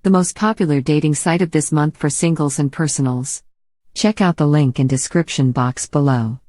the most popular dating site of this month for singles and personals. Check out the link in description box below.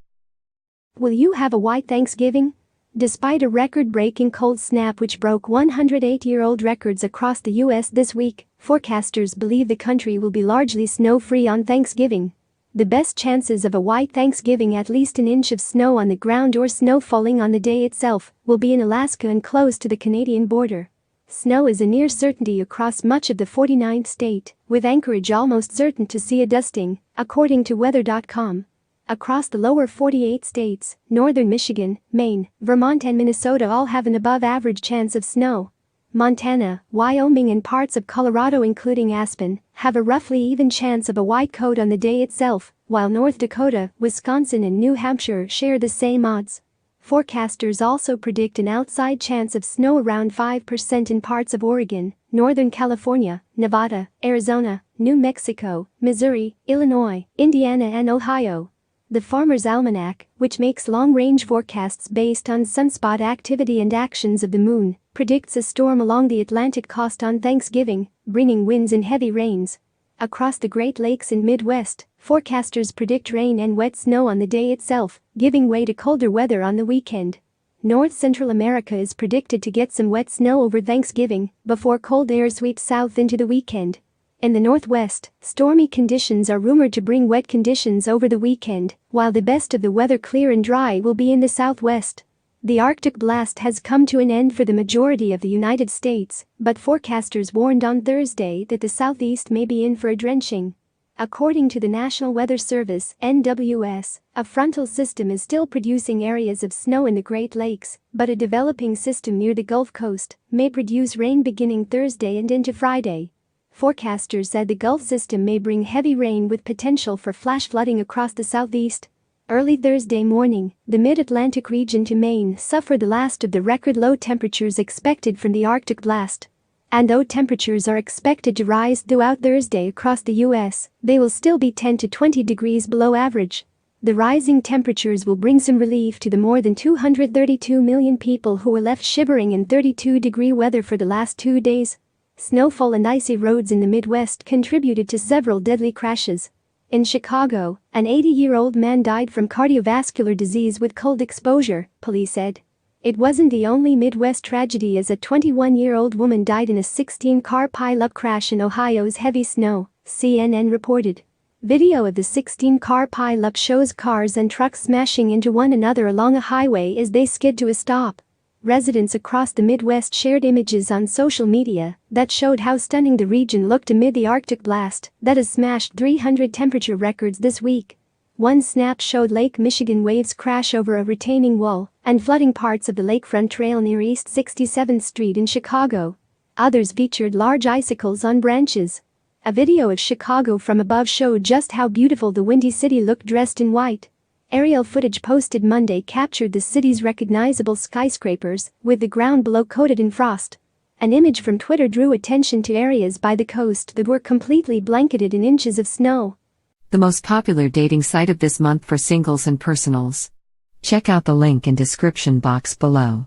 Will you have a white Thanksgiving? Despite a record-breaking cold snap which broke 108-year-old records across the U.S. this week, forecasters believe the country will be largely snow-free on Thanksgiving. The best chances of a white Thanksgiving, at least an inch of snow on the ground or snow falling on the day itself, will be in Alaska and close to the Canadian border. Snow is a near certainty across much of the 49th state, with Anchorage almost certain to see a dusting, according to weather.com. Across the lower 48 states, northern Michigan, Maine, Vermont and Minnesota all have an above-average chance of snow. Montana, Wyoming and parts of Colorado including Aspen, have a roughly even chance of a white coat on the day itself, while North Dakota, Wisconsin and New Hampshire share the same odds. Forecasters also predict an outside chance of snow around 5% in parts of Oregon, Northern California, Nevada, Arizona, New Mexico, Missouri, Illinois, Indiana and Ohio. The Farmer's Almanac, which makes long-range forecasts based on sunspot activity and actions of the moon, predicts a storm along the Atlantic coast on Thanksgiving, bringing winds and heavy rains. Across the Great Lakes and Midwest, forecasters predict rain and wet snow on the day itself, giving way to colder weather on the weekend. North Central America is predicted to get some wet snow over Thanksgiving, before cold air sweeps south into the weekend. In the Northwest, stormy conditions are rumored to bring wet conditions over the weekend, while the best of the weather, clear and dry, will be in the Southwest. The Arctic blast has come to an end for the majority of the United States, but forecasters warned on Thursday that the Southeast may be in for a drenching. According to the National Weather Service (NWS), a frontal system is still producing areas of snow in the Great Lakes, but a developing system near the Gulf Coast may produce rain beginning Thursday and into Friday. Forecasters said the Gulf system may bring heavy rain with potential for flash flooding across the Southeast. Early Thursday morning, the mid-Atlantic region to Maine suffered the last of the record low temperatures expected from the Arctic blast. And though temperatures are expected to rise throughout Thursday across the U.S., they will still be 10 to 20 degrees below average. The rising temperatures will bring some relief to the more than 232 million people who were left shivering in 32-degree weather for the last 2 days. Snowfall and icy roads in the Midwest contributed to several deadly crashes. In Chicago, an 80-year-old man died from cardiovascular disease with cold exposure, police said. It wasn't the only Midwest tragedy, as a 21-year-old woman died in a 16-car pile-up crash in Ohio's heavy snow, CNN reported. Video of the 16-car pile-up shows cars and trucks smashing into one another along a highway as they skid to a stop. Residents across the Midwest shared images on social media that showed how stunning the region looked amid the Arctic blast that has smashed 300 temperature records this week. One snap showed Lake Michigan waves crash over a retaining wall and flooding parts of the lakefront trail near East 67th Street in Chicago. Others featured large icicles on branches. A video of Chicago from above showed just how beautiful the Windy City looked dressed in white. Aerial footage posted Monday captured the city's recognizable skyscrapers, with the ground below coated in frost. An image from Twitter drew attention to areas by the coast that were completely blanketed in inches of snow. The most popular dating site of this month for singles and personals. Check out the link in description box below.